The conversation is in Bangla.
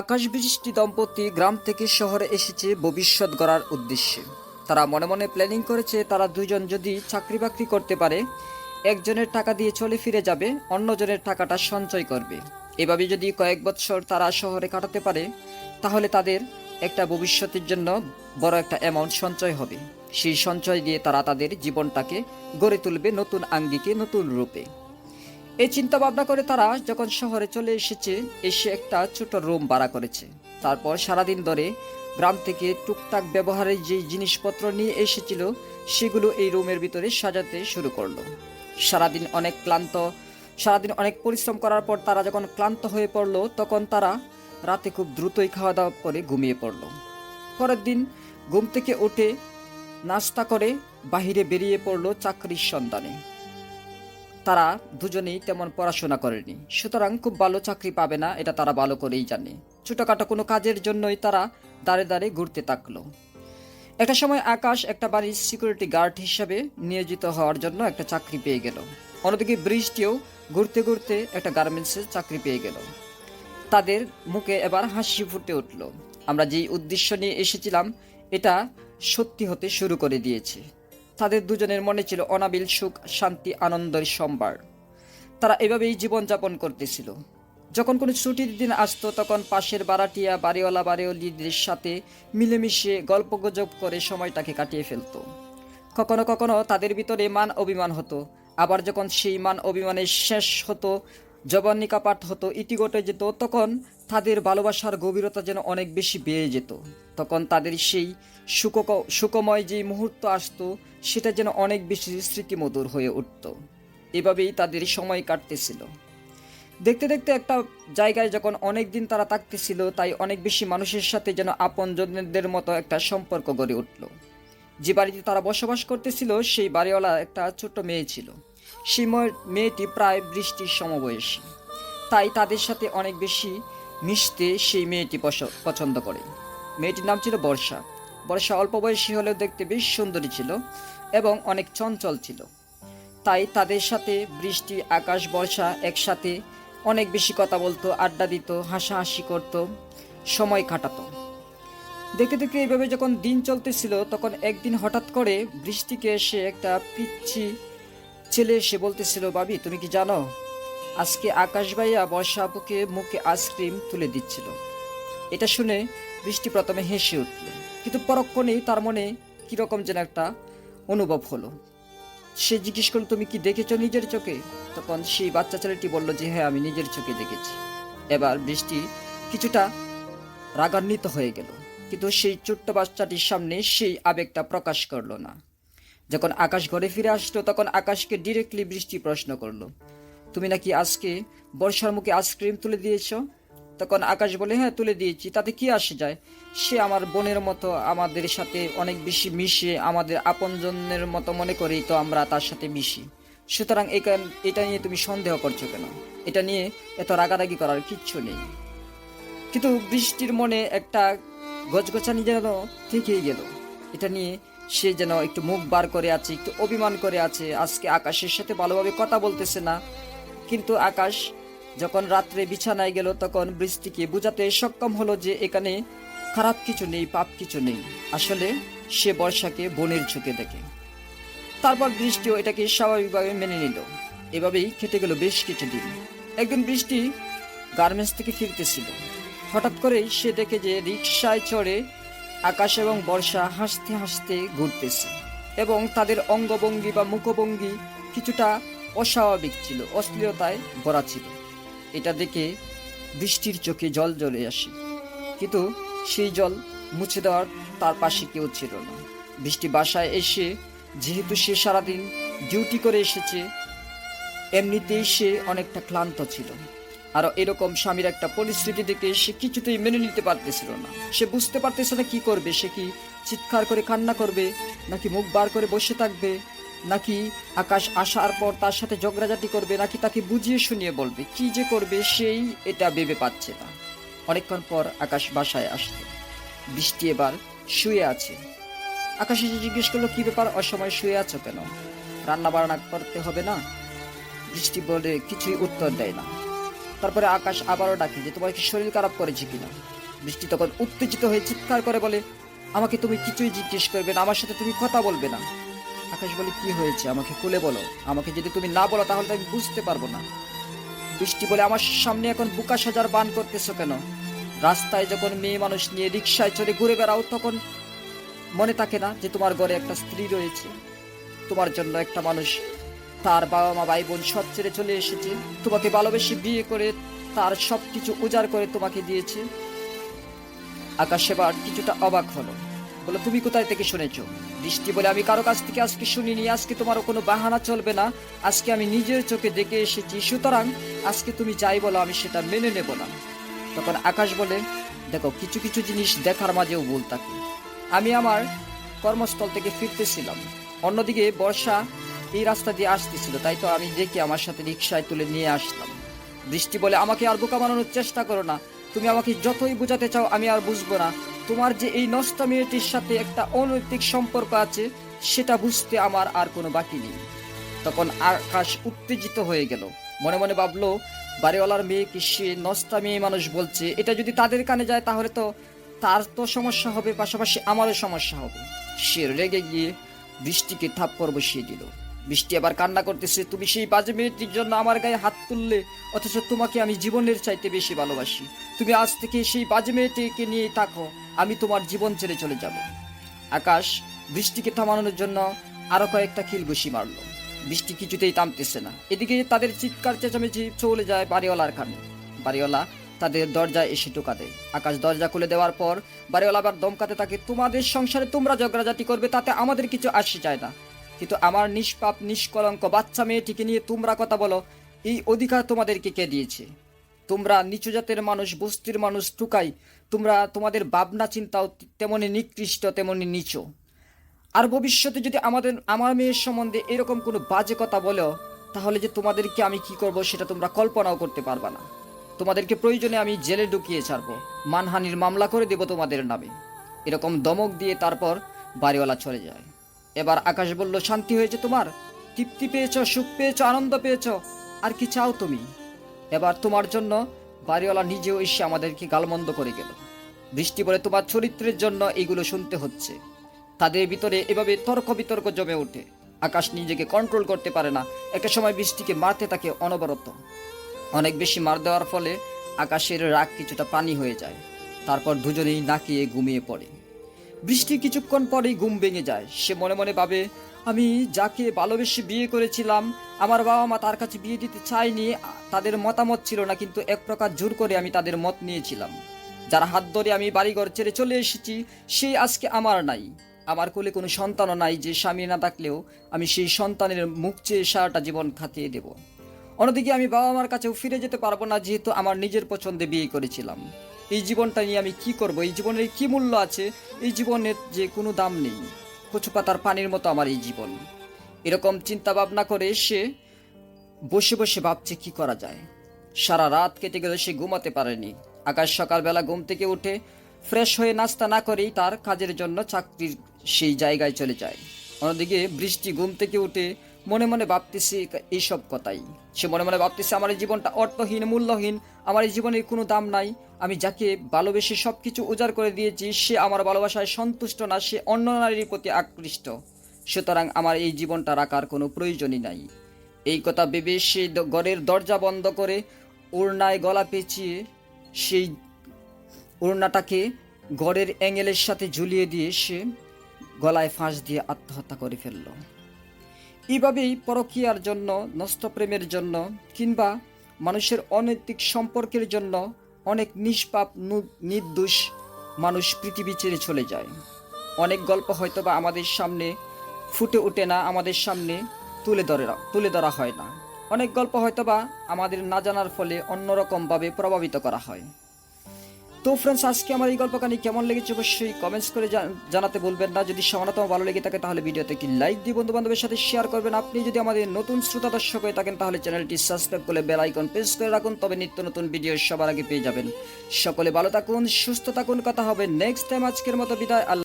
আকাশ বৃষ্টি দম্পতি গ্রাম থেকে শহরে এসেছে ভবিষ্যৎ গড়ার উদ্দেশ্যে। তারা মনে মনে প্ল্যানিং করেছে তারা দুজন যদি চাকরি বাকরি করতে পারে, একজনের টাকা দিয়ে চলে ফিরে যাবে, অন্যজনের টাকাটা সঞ্চয় করবে। এভাবে যদি কয়েক বছর তারা শহরে কাটাতে পারে, তাহলে তাদের একটা ভবিষ্যতের জন্য বড় একটা অ্যামাউন্ট সঞ্চয় হবে। সেই সঞ্চয় দিয়ে তারা তাদের জীবনটাকে গড়ে তুলবে নতুন আঙ্গিকে, নতুন রূপে। এই চিন্তা ভাবনা করে তারা যখন শহরে চলে এসে একটা ছোট রুম ভাড়া করেছে। তারপর সারাদিন ধরে গ্রাম থেকে টুকটাক ব্যবহারের যে জিনিসপত্র নিয়ে এসেছিল সেগুলো এই রুমের ভিতরে সাজাতে শুরু করলো। সারাদিন অনেক পরিশ্রম করার পর তারা যখন ক্লান্ত হয়ে পড়লো, তখন তারা রাতে খুব দ্রুতই খাওয়া দাওয়া করে ঘুমিয়ে পড়লো। পরের দিন ঘুম থেকে উঠে নাস্তা করে বাহিরে বেরিয়ে পড়লো চাকরির সন্ধানে। তারা দুজনেই তেমন পড়াশোনা করেনি, সুতরাং খুব ভালো চাকরি পাবে না, এটা তারা ভালো করেই জানে। ছোটখাটো কোনো কাজের জন্যই তারা দাঁড়ে দাঁড়ে ঘুরতে থাকলো। একটা সময় আকাশ একটা বাড়ির সিকিউরিটি গার্ড হিসাবে নিয়োজিত হওয়ার জন্য একটা চাকরি পেয়ে গেল। অন্যদিকে বৃষ্টিও ঘুরতে ঘুরতে একটা গার্মেন্টসের চাকরি পেয়ে গেল। তাদের মুখে এবার হাসি ফুটে উঠল। আমরা যেই উদ্দেশ্য নিয়ে এসেছিলাম এটা সত্যি হতে শুরু করে দিয়েছে। তাদের দুজনের মনে ছিল অনাবিল সুখ, শান্তি, আনন্দের সম্ভার। তারা এভাবেই জীবনযাপন করতেছিল। যখন কোনো ছুটির দিন আসতো, তখন পাশের বাড়াটিয়া বাড়িওয়ালা বাড়িওয়ালিদের সাথে মিলেমিশে গল্পগুজব করে সময়টাকে কাটিয়ে ফেলতো। কখনো কখনো তাদের ভিতরে মান অভিমান হতো, আবার যখন সেই মান অভিমানের শেষ হতো, জবানিকাপাত হতো, ইতি ঘটে যেত, তখন তাদের ভালোবাসার গভীরতা যেন অনেক বেশি বেড়ে যেত। তখন তাদের সেই সুখময় যেই মুহূর্ত আসতো, সেটা যেন অনেক বেশি স্মৃতিমধুর হয়ে উঠত। এভাবেই তাদের সময় কাটতেছিল। দেখতে দেখতে একটা জায়গায় যখন অনেক দিন তারা থাকতেছিল, তাই অনেক বেশি মানুষের সাথে যেন আপনজনদের মতো একটা সম্পর্ক গড়ে উঠল। যে বাড়িতে তারা বসবাস করতেছিল সেই বাড়িওয়ালা একটা ছোট্ট মেয়ে ছিল। সেই মেয়েটি প্রায় বৃষ্টির সমবয়সী, তাই তাদের সাথে অনেক বেশি মিশতে সেই মেয়েটি পছন্দ করে। মেয়েটির নাম ছিল বর্ষা। বর্ষা অল্প বয়সী হলেও দেখতে বেশ সুন্দরী ছিল এবং অনেক চঞ্চল ছিল। তাই তাদের সাথে বৃষ্টি, আকাশ, বর্ষা একসাথে অনেক বেশি কথা বলতো, আড্ডা দিত, হাসাহাসি করত, সময় কাটাতো। দেখতে দেখতে এইভাবে যখন দিন চলতেছিল, তখন একদিন হঠাৎ করে বৃষ্টিকে এসে একটা পিচ্ছি ছেলে এসে বলতেছিল, ভাবি তুমি কি জানো, আজকে আকাশ ভাইয়া বর্ষা আপুকে মুখে আইসক্রিম তুলে দিচ্ছিল। এটা শুনে বৃষ্টি প্রথমে হেসে উঠল, কিন্তু পরক্ষণেই তার মনে কিরকম যেন একটা অনুভব হলো। সে জিজ্ঞেস করল, তুমি কি দেখেছো নিজের চোখে? তখন সেই বাচ্চা ছেলেটি বলল যে হ্যাঁ, আমি নিজের চোখে দেখেছি। এবার বৃষ্টি কিছুটা রাগান্বিত হয়ে গেল, কিন্তু সেই ছোট্ট বাচ্চাটির সামনে সেই আবেগটা প্রকাশ করলো না। যখন আকাশ ঘরে ফিরে আসলো, তখন আকাশকে ডিরেক্টলি বৃষ্টি প্রশ্ন করলো, তুমি নাকি আজকে বর্ষার মুখে আইসক্রিম তুলে দিয়েছো? তখন আকাশ বলে, হ্যাঁ তুলে দিয়েছি, তাতে কি আসে যায়, সে আমার বোনের মতো, আমাদের সাথে অনেক বেশি মিশে, আমাদের আপনজনের মতো মনে করেই তো আমরা তার সাথে মিশি। সুতরাং এটা নিয়ে তুমি সন্দেহ করছো কেন? এটা নিয়ে এত রাগারাগি করার কিচ্ছু নেই। কিন্তু বৃষ্টির মনে একটা গজগচানি যেন থেকেই গেল। এটা নিয়ে সে যেন একটু মুখ বার করে আছে, একটু অভিমান করে আছে, আজকে আকাশের সাথে ভালোভাবে কথা বলতেছে না। কিন্তু আকাশ যখন রাত্রে বিছানায় গেল, তখন বৃষ্টিকে বোঝাতে সক্ষম হলো যে এখানে খারাপ কিছু নেই, পাপ কিছু নেই। আসলে সে বর্ষাকে বোনের চোখে দেখে। তারপর বৃষ্টিও এটাকে স্বাভাবিকভাবে মেনে নিল। এভাবেই কেটে গেল বেশ কিছুদিন। একদিন বৃষ্টি গার্মেন্টস থেকে ফিরতেছিল। হঠাৎ করেই সে দেখে যে রিকশায় চড়ে আকাশ এবং বর্ষা হাসতে হাসতে ঘুরতেছে এবং তাদের অঙ্গভঙ্গি বা মুখভঙ্গি কিছুটা অস্বাভাবিক ছিল, অশ্লীলতায় ভরা ছিল। এটা দেখে বৃষ্টির চোখে জল জ্বলে আসে, কিন্তু সেই জল মুছে দেওয়ার তার পাশে কেউ ছিল না। বৃষ্টি বাসায় এসে, যেহেতু সে সারাদিন ডিউটি করে এসেছে, এমনিতেই সে অনেকটা ক্লান্ত ছিল। আর এরকম স্বামীর একটা পরিস্থিতি দেখে সে কিছুতেই মেনে নিতে পারতেছিল না। সে বুঝতে পারতেছে না কি করবে। সে কি চিৎকার করে কান্না করবে, নাকি মুখ বার করে বসে থাকবে, নাকি আকাশ আসার পর তার সাথে ঝগড়াঝাটি করবে, নাকি তাকে বুঝিয়ে শুনিয়ে বলবে, কি যে করবে সেই এটা ভেবে পাচ্ছে না। অনেকক্ষণ পর আকাশ বাসায় আসলো। বৃষ্টি এবার শুয়ে আছে। আকাশ এসে জিজ্ঞেস করলো, কি ব্যাপার, অসময় শুয়ে আছো কেন? রান্না বান্না করতে হবে না? বৃষ্টি বলে কিছুই উত্তর দেয় না। তারপরে আকাশ আবারও ডাকে যে তোমার কি শরীর খারাপ করেছে কিনা। বৃষ্টি তখন উত্তেজিত হয়ে চিৎকার করে বলে, আমাকে তুমি কিছুই জিজ্ঞেস করবে না, আমার সাথে তুমি কথা বলবে না। আকাশ বলে, কি হয়েছে আমাকে খুলে বলো, আমাকে যদি তুমি না বলো তাহলে তো আমি বুঝতে পারবো না। বৃষ্টি বলে, আমার সামনে এখন বুকা সাজার বান করতেছো কেন? রাস্তায় যখন মেয়ে মানুষ নিয়ে রিক্সায় চড়ে ঘুরে বেড়াও তখন মনে থাকে না যে তোমার ঘরে একটা স্ত্রী রয়েছে? তোমার জন্য একটা মানুষ তার বাবা মা ভাই বোন সব ছেড়ে চলে এসেছে, তোমাকে ভালোবেসে বিয়ে করে তার সবকিছু উজাড় করে তোমাকে দিয়েছে। আকাশ এবার কিছুটা অবাক হলো, বলো, তুমি কোথায় থেকে শুনেছো? বৃষ্টি বলে, আমি কারো কাছ থেকে আজকে শুনিনি, আজকে তোমার কোনো বাহানা চলবে না, আজকে আমি নিজের চোখে দেখে এসেছি, সুতরাং আজকে তুমি যাই বলো আমি সেটা মেনে নেব না। তখন আকাশ বলে, দেখো, কিছু কিছু জিনিস দেখার মাঝেও ভুল থাকে। আমি আমার কর্মস্থল থেকে ফিরতেছিলাম, অন্যদিকে বর্ষা এই রাস্তা দিয়ে আসতেছিল, তাই তো আমি দেখে আমার সাথে রিক্সায় তুলে নিয়ে আসলাম। বৃষ্টি বলে, আমাকে আর বোকা বানানোর চেষ্টা করো না, তুমি আমাকে যতই বোঝাতে চাও আমি আর বুঝবো না। তোমার যে এই নষ্টা মেয়েটির সাথে একটা অনৈতিক সম্পর্ক আছে সেটা বুঝতে আমার আর কোনো বাকি নেই। তখন আকাশ উত্তেজিত হয়ে গেল, মনে মনে ভাবলো, বাড়িওয়ালার মেয়েকে সে নষ্টা মেয়ে মানুষ বলছে, এটা যদি তাদের কানে যায় তাহলে তো তার তো সমস্যা হবে, পাশাপাশি আমারও সমস্যা হবে। সে রেগে গিয়ে বৃষ্টিকে থাপ্পড় বসিয়ে দিল। বৃষ্টি আবার কান্না করতেছে, তুমি সেই বাজে মেয়েটির জন্য আমার গায়ে হাত তুললে, অথচ তোমাকে আমি জীবনের চাইতে বেশি ভালোবাসি। তুমি আজ থেকে সেই বাজে মেয়েটিকে নিয়ে থাকো, আমি তোমার জীবন ছেড়ে চলে যাব। আকাশ বৃষ্টিকে থামানোর জন্য আরো কয়েকটা খিল ঘুষি মারলো, বৃষ্টি কিছুতেই থামতেছে না। এদিকে তাদের চিৎকার চেঁচামেচি চলে যায় বাড়িওয়ালার কানে। বাড়িওয়ালা তাদের দরজায় এসে টোকা দেয়। আকাশ দরজা খুলে দেওয়ার পর বাড়িওয়ালা আবার দমকাতে থাকে, তোমাদের সংসারে তোমরা ঝগড়াঝাটি করবে, তাতে আমাদের কিছু আসে যায় না, কিন্তু আমার নিষ্পাপ নিষ্কলঙ্ক বাচ্চা মেয়েটিকে নিয়ে তোমরা কথা বলো, এই অধিকার তোমাদেরকে কে দিয়েছে? তোমরা নিচু জাতের মানুষ, বস্তির মানুষ, টুকাই, তোমরা তোমাদের ভাবনা চিন্তাও তেমনি নিকৃষ্ট, তেমনি নিচু। আর ভবিষ্যতে যদি আমার মেয়ের সম্বন্ধে এরকম কোনো বাজে কথা বলো তাহলে যে তোমাদেরকে আমি কি করব সেটা তোমরা কল্পনাও করতে পারবা না। তোমাদেরকে প্রয়োজনে আমি জেলে ঢুকিয়ে ছাড়বো, মানহানির মামলা করে দেব তোমাদের নামে। এরকম ধমক দিয়ে তারপর বাড়িওয়ালা চলে যায়। এবার আকাশ বলল, শান্তি হয়েছে তোমার? তৃপ্তি পেয়েছ, সুখ পেয়েছ, আনন্দ পেয়েছ, আর কি চাও তুমি? এবার তোমার জন্য বাড়িওয়ালা নিজেও এসে আমাদেরকে গালমন্দ করে গেল। বৃষ্টি বলে, তোমার চরিত্রের জন্য এগুলো শুনতে হচ্ছে। তাদের ভিতরে এভাবে তর্ক বিতর্ক জমে ওঠে। আকাশ নিজেকে কন্ট্রোল করতে পারে না, একটা সময় বৃষ্টিকে মারতে থাকে অনবরত। অনেক বেশি মার দেওয়ার ফলে আকাশের রাগ কিছুটা পানি হয়ে যায়। তারপর দুজনেই নাকিয়ে ঘুমিয়ে পড়ে। বৃষ্টি কিছুক্ষণ পরেই ঘুম ভেঙে যায়। সে মনে মনে ভাবে, আমি যাকে ভালোবেসে বিয়ে করেছিলাম, আমার বাবা মা তার কাছে বিয়ে দিতে চায়নি, তাদের মতামত ছিল না, কিন্তু এক প্রকার জোর করে আমি তাদের মত নিয়েছিলাম। যার হাত ধরে আমি বাড়িঘর ছেড়ে চলে এসেছি সেই আজকে আমার নাই। আমার কোলে কোনো সন্তানও নাই যে স্বামী না থাকলেও আমি সেই সন্তানের মুখ চেয়ে সারাটা জীবন কাটিয়ে দেব। অন্যদিকে আমি বাবা মার কাছেও ফিরে যেতে পারবো না, যেহেতু আমার নিজের পছন্দে বিয়ে করেছিলাম। এই জীবনটা নিয়ে আমি কি করব? এই জীবনের কি মূল্য আছে? এই জীবনের যে কোনো দাম নেই, কচু পাতার পানির মতো আমার এই জীবন। এরকম চিন্তা ভাবনা করে সে বসে বসে ভাবছে কি করা যায়। সারা রাত কেটে গেলে সে ঘুমাতে পারেনি। আকাশ সকালবেলা ঘুম থেকে উঠে ফ্রেশ হয়ে নাস্তা না করেই তার কাজের জন্য চাকরির সেই জায়গায় চলে যায়। অন্যদিকে বৃষ্টি ঘুম থেকে উঠে মনে মনে ভাবতেছে এইসব কথাই। সে মনে মনে ভাবতেছে, আমার এই জীবনটা অর্থহীন, মূল্যহীন, আমার এই জীবনের কোনো দাম নাই। আমি যাকে ভালোবেসে সবকিছু উজাড় করে দিয়েছি সে আমার ভালোবাসায় সন্তুষ্ট না, সে অন্য নারীর প্রতি আকৃষ্ট। সুতরাং আমার এই জীবনটা রাখার কোনো প্রয়োজনই নাই। এই কথা ভেবে সে ঘরের দরজা বন্ধ করে ওড়নায় গলা পেঁচিয়ে সেই ওড়নাটাকে ঘরের অ্যাঙ্গেলের সাথে ঝুলিয়ে দিয়ে সে গলায় ফাঁস দিয়ে আত্মহত্যা করে ফেলল। এইভাবেই পরকীয়ার জন্য, নষ্ট প্রেমের জন্য, কিংবা মানুষের অনৈতিক সম্পর্কের জন্য অনেক নিষ্পাপ নির্দোষ মানুষ পৃথিবী ছেড়ে চলে যায়। অনেক গল্প হয়তোবা আমাদের সামনে ফুটে ওঠে না, আমাদের সামনে তুলে ধরা হয় না। অনেক গল্প হয়তোবা আমাদের না জানার ফলে অন্যরকমভাবে প্রভাবিত করা হয়। তো ফ্রেন্ডস, আজকে আমার এই গল্প কাহিনী কেমন লেগেছে অবশ্যই কমেন্টস করে জানাতে বলবেন না। যদি সামান্যতম ভালো লেগে থাকে তাহলে ভিডিওতে একটি লাইক দিয়ে বন্ধু বান্ধবের সাথে শেয়ার করবেন। আপনি যদি আমাদের নতুন শ্রোতা দর্শক হয়ে থাকেন তাহলে চ্যানেলটি সাবস্ক্রাইব করে বেল আইকন প্রেস করে রাখুন, তবে নিত্য নতুন ভিডিও সবার আগে পেয়ে যাবেন। সকলে ভালো থাকুন, সুস্থ থাকুন, কথা হবে নেক্সট টাইম। আজকের মতো বিদায়।